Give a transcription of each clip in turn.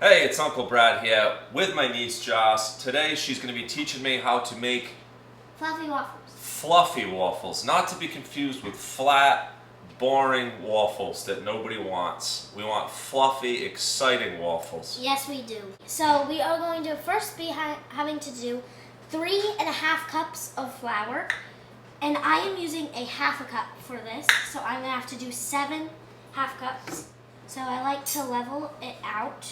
Hey, it's Uncle Brad here with my niece Joss. Today she's going to be teaching me how to make fluffy waffles. Fluffy waffles, not to be confused with flat, boring waffles that nobody wants. We want fluffy, exciting waffles. Yes, we do. So we are going to first be having to do 3.5 cups of flour. And I am using a half a cup for this, so I'm going to have to do 7 half cups. So I like to level it out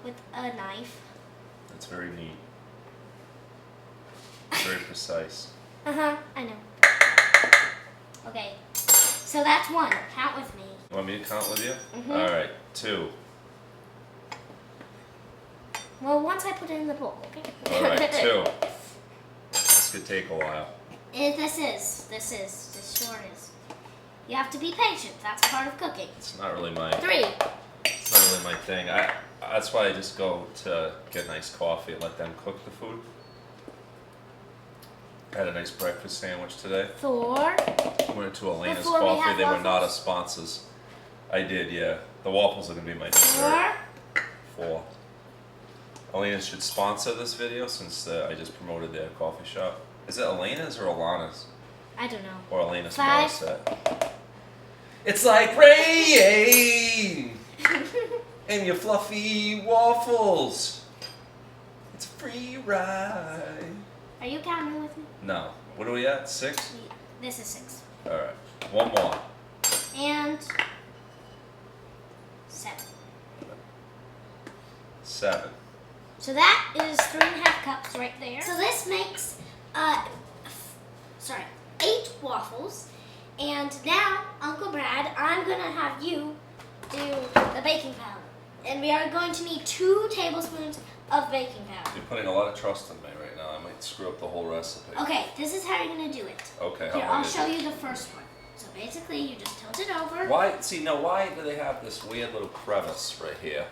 with a knife. That's very neat. Very precise. I know. Okay, so that's 1. Count with me. You want me to count with you? Mm-hmm. All right, 2. Well, once I put it in the bowl, okay? All right, 2. This could take a while. This sure is. You have to be patient. That's part of cooking. It's not really my. 3. It's not really my thing. That's why I just go to get nice coffee and let them cook the food. I had a nice breakfast sandwich today. 4. Went to Elena's Before we Coffee. have They were not a waffles? sponsors. I did, yeah. The waffles are gonna be my dessert. 4. 4. Elena's should sponsor this video since I just promoted their coffee shop. Is it Elena's or Alana's? I don't know. Or Elena's 5. Morissette? It's like rain in your fluffy waffles. It's a free ride. Are you counting with me? No. What are we at? 6? This is 6. Alright. One more. And 7. 7. So that is 3.5 cups right there. So this makes 8 waffles. And now, Uncle Brad, I'm going to have you do the baking powder. And we are going to need 2 tablespoons of baking powder. You're putting a lot of trust in me right now. I might screw up the whole recipe. Okay, this is how you're going to do it. Okay, Here, I'll show you the first one. So basically, you just tilt it over. Why do they have this weird little crevice right here?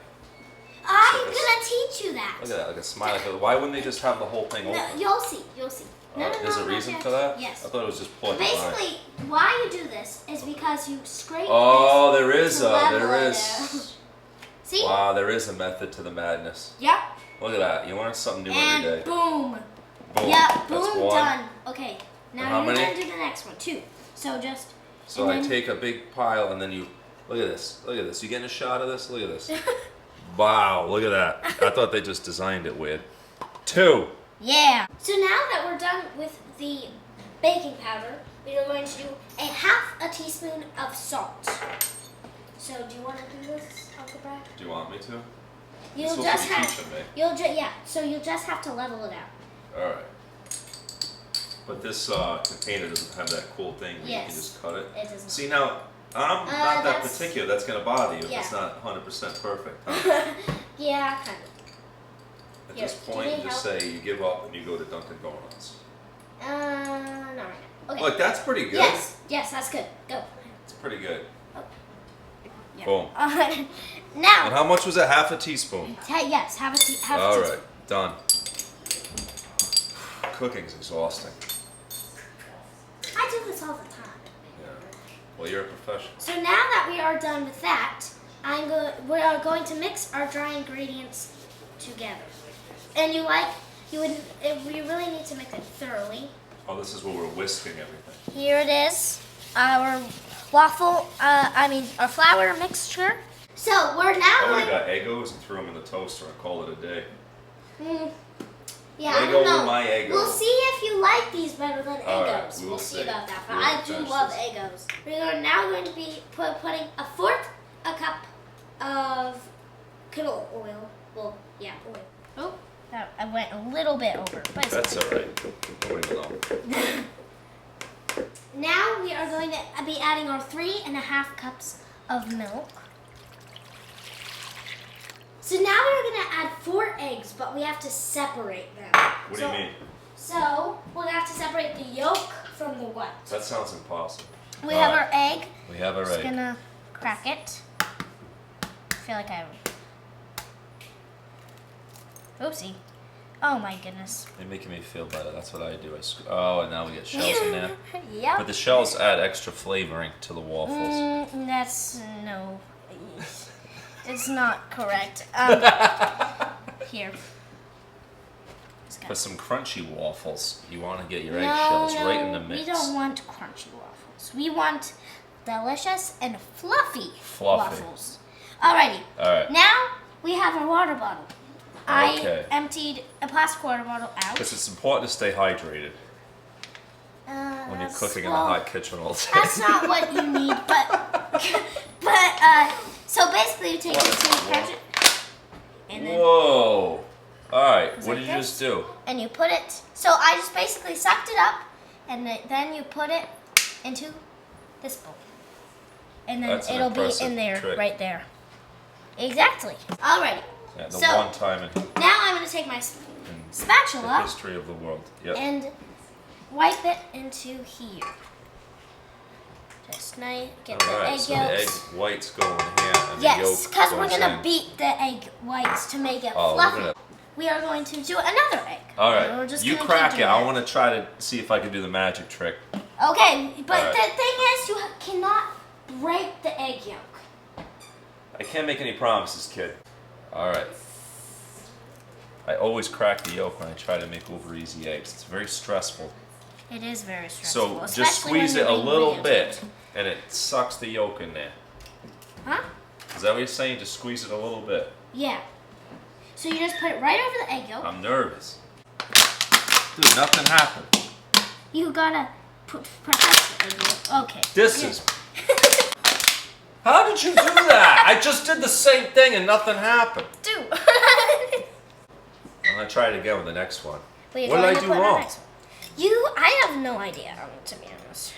I'm going to teach you that. Look at that, like a smiley face. Why wouldn't they just have the whole thing open? No, you'll see. No, There's a not reason yet. for that? Yes. I thought it was just plugged Basically, why you do this is because you scrape Oh, this there is to level there it is. out. See? Wow, there is a method to the madness. Yep. Look at that. You learn something new And every day. boom. Boom. Yep, That's boom, 1. done. Okay, And now how you're many? going to do the next one, 2. So just... So I then- take a big pile and then you look at this. Look at this. You getting a shot of this? Look at this. Wow, look at that. I thought they just designed it weird. 2. Yeah. So now that we're done with the baking powder, we are going to do a teaspoon of salt. So do you want to do this, Uncle Brad? Do you want me to? You'll supposed just to be have teaching me. So you'll just have to level it out. All right. But this container doesn't have that cool thing where you can Yes. just cut it. It doesn't. See, now, I'm not that that's- particular. That's going to bother you if Yeah. it's not 100% perfect. Huh? Yeah, kind of. At Here, this do you point, need you just help? say you give up and you go to Dunkin' Donuts. Not right now. Okay. Look, that's pretty good. Yes, that's good. Go. It's pretty good. Yeah. Boom. And Now, how much was it? Half a teaspoon. yes, have a All teaspoon. right, done. Cooking's exhausting. I do this all the time. Yeah. Well, you're a professional. So now that we are done with that, we are going to mix our dry ingredients together. And we really need to mix it thoroughly. Oh, this is where we're whisking everything. Here it is, our our flour mixture. So we're now I already got Eggos and threw them in the toaster and called it a day. Yeah, I Eggo don't know. my Eggo. We'll see if you like these better than All right, Eggos. we will We'll see see. about that. But We'll I do finish love this. Eggos. We are now going to be putting a 1/4 cup of canola oil. Well, yeah, oil. Oh, I went a little bit over. But That's all right. Nobody will know. Now we are going to be adding our 3.5 cups of milk. So now we're going to add 4 eggs, but we have to separate them. What do you mean? So we're going to have to separate the yolk from the white. That sounds impossible. We have our egg. We have our Just egg. gonna crack it. I feel like I have. Oopsie. Oh my goodness. They're making me feel better. That's what I do. Oh, and now we get shells in there. Yep. But the shells add extra flavoring to the waffles. That's no. It's not correct. Here. For some crunchy waffles, you want to get your eggshells right in the mix. We don't want crunchy waffles. We want delicious and fluffy waffles. Alrighty. Alright. Now we have our water bottle. I emptied a plastic water bottle out. Because it's important to stay hydrated when you're cooking in a hot kitchen all day. That's not what you need, but so basically you take this and and then whoa! Alright, what like did you just do? and you put it. So I just basically sucked it up, and then you put it into this bowl, and then it'll be in there, right there. Exactly. Alrighty. Yeah, the so one time in now I'm gonna take my spatula the history of the world. Yep. and wipe it into here. Just nice. Get the egg so yolks. the egg whites go in here, and Yes, the yolk because we're goes gonna in. beat the egg whites to make it Oh, fluffy. We are going to do another egg. All We're right, just you gonna crack keep it. doing I want to try to see if I can do the magic trick. Okay, but All right. the thing is, you cannot break the egg yolk. I can't make any promises, kid. All right. I always crack the yolk when I try to make over easy eggs. It's very stressful. It is very stressful. So just squeeze it a little bit, and it sucks the yolk in there. Huh? Is that what you're saying? Just squeeze it a little bit. Yeah. So you just put it right over the egg yolk. I'm nervous. Dude, nothing happened. You gotta put perhaps the egg yolk. Okay. This is... How did you do that? I just did the same thing and nothing happened. Dude. I'm gonna try it again with the next one. Wait, what did I do wrong? I have no idea, to be honest.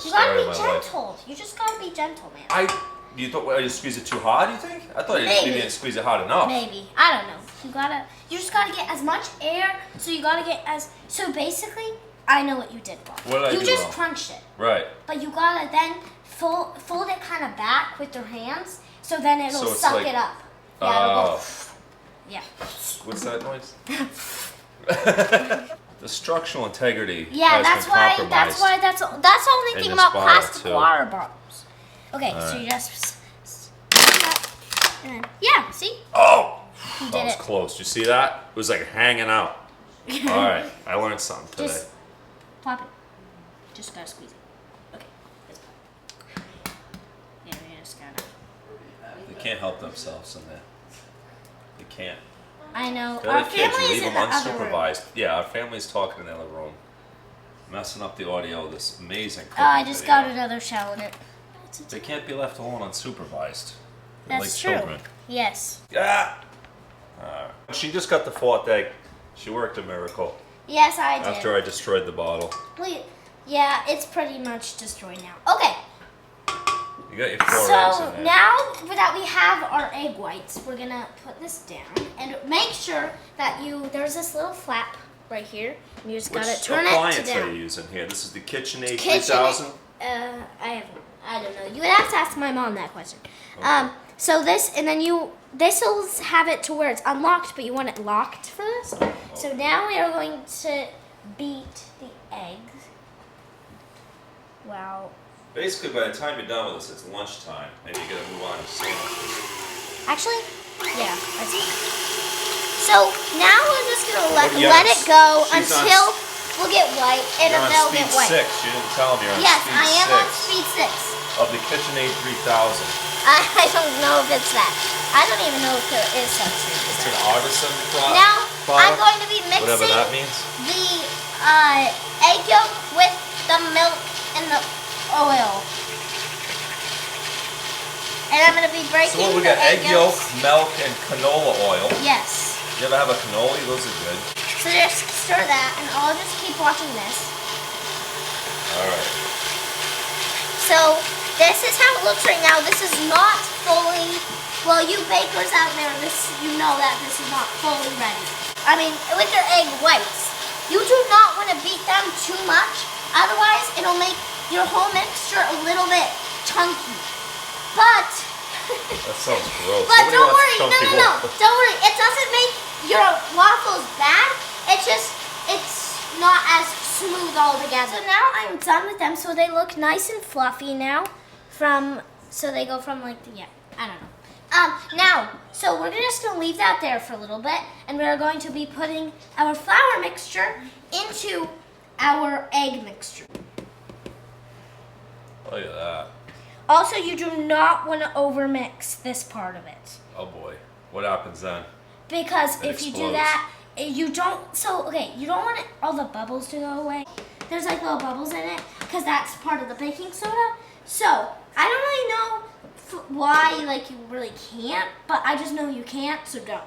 You gotta be gentle. You just gotta be gentle, man. You thought I just squeezed it too hard, you think? I thought you didn't squeeze it hard enough. Maybe. I don't know. You just gotta get as much air, so basically, I know what you did wrong. What did I do You just wrong? crunched it. Right. But you gotta then fold it kind of back with your hands, so then it'll So it's suck like- it up. Yeah, it'll go. Yeah. What's that noise? The structural integrity Yeah, has been compromised. that's the only in thing this about bottle, plastic too. water bottles. Okay, so Alright. you just and then, yeah, see? Oh! You That did was it. close. You see that? It was like hanging out. Alright, I learned something today. Just pop it. Just gotta squeeze it. Okay. Just pop it. Yeah, you just gotta. They can't help themselves in there. They can't. I know. The Our other kids, family's leave in them the other room. unsupervised. Yeah, our family's talking in the other room. Messing up the audio of this amazing cooking Oh, I just video. got another shell in it. They can't be left alone unsupervised. They're That's like true. children. Yes. Yeah. She just got the fourth egg. She worked a miracle Yes, I did. after I destroyed the bottle. Wait. Yeah, it's pretty much destroyed now. Okay. You got your 4 eggs in So there. now that we have our egg whites, we're gonna put this down and make sure that there's this little flap right here. And you just Which gotta turn it appliance to down. are you using here? This is the KitchenAid Kitchen- 3000? I don't know. You would have to ask my mom that question. So this, and then this will have it to where it's unlocked, but you want it locked for this. So now we are going to beat the eggs. Wow. Basically, by the time you're done with this, it's lunchtime, and you're going to move on to sandwiches. Actually, yeah, that's fine. So now we're just gonna let it go She's on until we'll get white, and You're on they'll speed get white. 6. You didn't tell me you're on Yes, speed I am 6 on speed 6. of the KitchenAid 3000. I don't know if it's that. I don't even know if there is such thing as It's an that. artisan product. Now I'm going to be mixing Whatever that means. the egg yolk with the milk and the oil. And I'm going to be breaking So what we the got? Egg yolk, yolks. milk, and canola oil. Yes. You ever have a cannoli? Those are good. So just stir that, and I'll just keep watching this. Alright. So this is how it looks right now. This is not fully, well, you bakers out there, you know that this is not fully ready. I mean, with your egg whites, you do not want to beat them too much. Otherwise, it'll make your whole mixture a little bit chunky. But That sounds gross. But Nobody don't wants worry, chunky no. waffles. Don't worry. It doesn't make your waffles bad. It's not as smooth altogether. So now I'm done with them. So they look nice and fluffy now. So they go from like I don't know. Now, so we're just going to leave that there for a little bit, and we're going to be putting our flour mixture into our egg mixture. Look at that. Also, you do not want to overmix this part of it. Oh boy. What happens then? Because It if you do explodes. that, you don't, so, okay, you don't want all the bubbles to go away. There's like little bubbles in it, because that's part of the baking soda. So, I don't really know why, like, you really can't, but I just know you can't, so don't.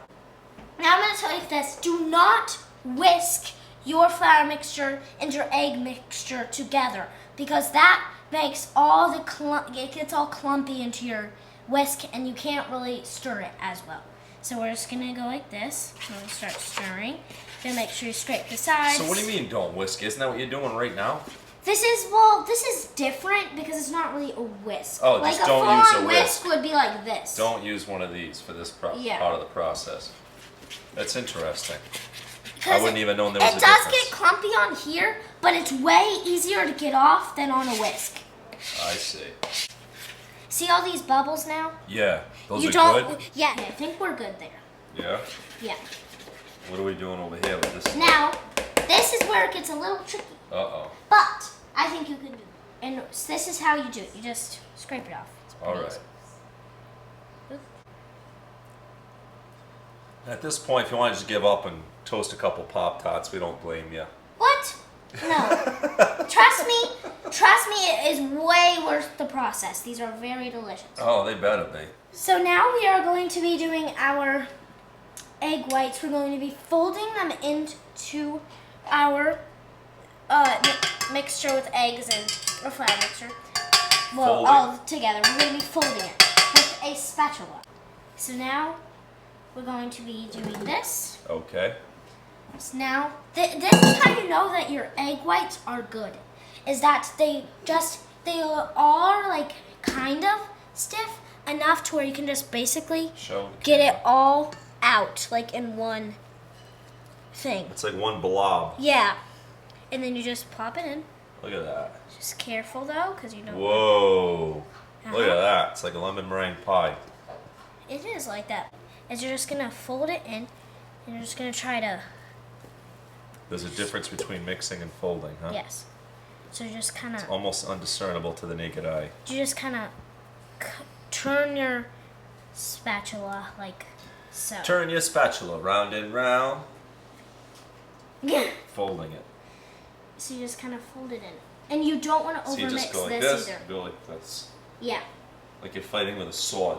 Now I'm going to tell you this. Do not whisk your flour mixture and your egg mixture together, because that makes all the it gets all clumpy into your whisk, and you can't really stir it as well. So we're just going to go like this. We're going to start stirring. Gonna make sure you scrape the sides. So what do you mean don't whisk? Isn't that what you're doing right now? This is different because it's not really a whisk. Oh, like just don't use a full-on whisk. would be like this. Don't use one of these for this Yeah. part of the process. That's interesting. I 'Cause wouldn't even know there was a It does difference. get clumpy on here, but it's way easier to get off than on a whisk. I see. See all these bubbles now? Yeah, those you are don't. good. Yeah, I think we're good there. Yeah. Yeah. What are we doing over here with this? Now, this is where it gets a little tricky, Uh-oh. but I think you can do it. And this is how you do it. You just scrape it off. It's pretty All right. easy. At this point, if you want to just give up and toast a couple Pop-Tarts, we don't blame you. What? No. Trust me, it is way worth the process. These are very delicious. Oh, they better be. So now we are going to be doing our egg whites. We're going to be folding them into our mixture with eggs and or flour mixture. Well, Fold it. all together. We're going to be folding it with a spatula. So now we're going to be doing this. Okay. So now, this is how you know that your egg whites are good. Is that they are like kind of stiff enough to where you can just basically Show the get it camera. all out like in one thing. It's like one blob. Yeah. And then you just plop it in. Look at that. Just careful though, because you don't. Whoa. Uh-huh. Look at that. It's like a lemon meringue pie. It is like that. As you're just gonna fold it in, and you're just gonna try to. There's a difference between mixing and folding, huh? Yes. So you just kind of. Almost undiscernible to the naked eye. You just kind of turn your spatula like so. Turn your spatula round and round, Yeah. folding it. So you just kind of fold it in, and you don't want to So you just overmix go like this this, either. go like this. Yeah. Like you're fighting with a sword.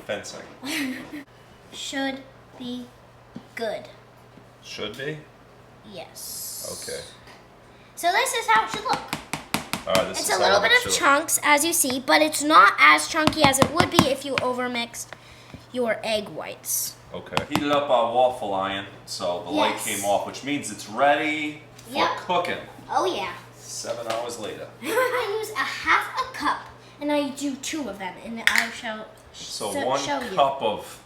Fencing. Should be good. Should be? Yes. Okay. So this is how it should look. Alright, this It's is a how little it bit of should- chunks, as you see, but it's not as chunky as it would be if you overmixed your egg whites. Okay. Heated up our waffle iron, so the light Yes. came off, which means it's ready for Yep. cooking. Oh yeah. 7 hours later. I use a half a cup, and I do 2 of them, and I shall So show 1 you. cup of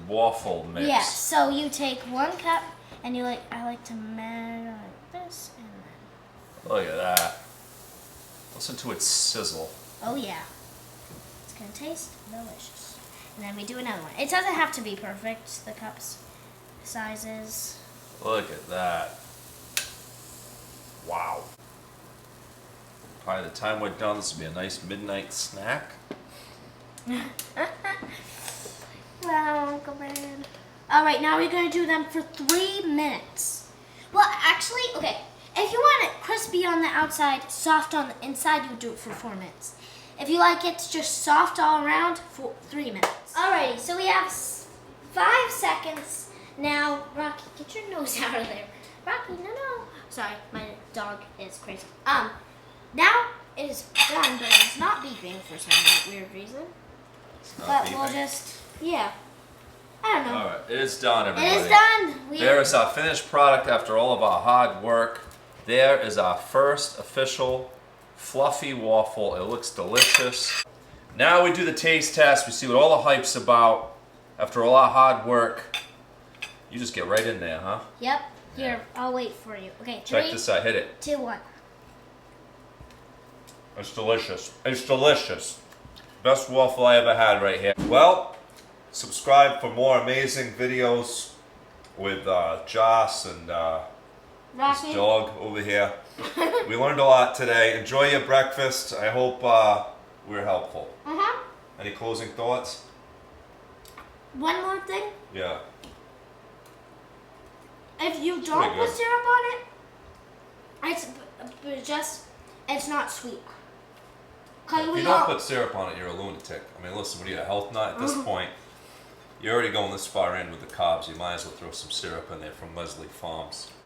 waffle mix. Yeah, so you take 1 cup, and I like to measure like this, and then, Look at that. Listen to it sizzle. oh yeah. It's gonna taste delicious. And then we do another one. It doesn't have to be perfect, the cups sizes. Look at that. Wow. By the time we're done, this will be a nice midnight snack. Well, go ahead. Alright, now we're gonna do them for 3 minutes. Well, actually, okay. If you want it crispy on the outside, soft on the inside, you do it for 4 minutes. If you like it just soft all around, for 3 minutes. Alrighty, so we have 5 seconds. Now, Rocky, get your nose out of there. Rocky, no. Sorry, my dog is crazy. Now it is done, but it's not beeping for some weird reason. It's not But we'll beeping. just, yeah. I don't know. Alright, it is done, everybody. It is done. There is our finished product after all of our hard work. There is our first official fluffy waffle. It looks delicious. Now we do the taste test. We see what all the hype's about. After all our hard work, you just get right in there, huh? Yep. Here, I'll wait for you. Okay, Check 3, this out. Hit it. 2, 1. It's delicious. It's delicious. Best waffle I ever had right here. Well, subscribe for more amazing videos with Joss and his dog over here. We learned a lot today. Enjoy your breakfast. I hope we were helpful. Any closing thoughts? One more thing. Yeah. If you don't put syrup on it, it's not sweet. If you don't put syrup on it, you're a lunatic. I mean, listen, what are you, a health nut? At this point, you're already going this far in with the carbs. You might as well throw some syrup in there from Leslie Farms.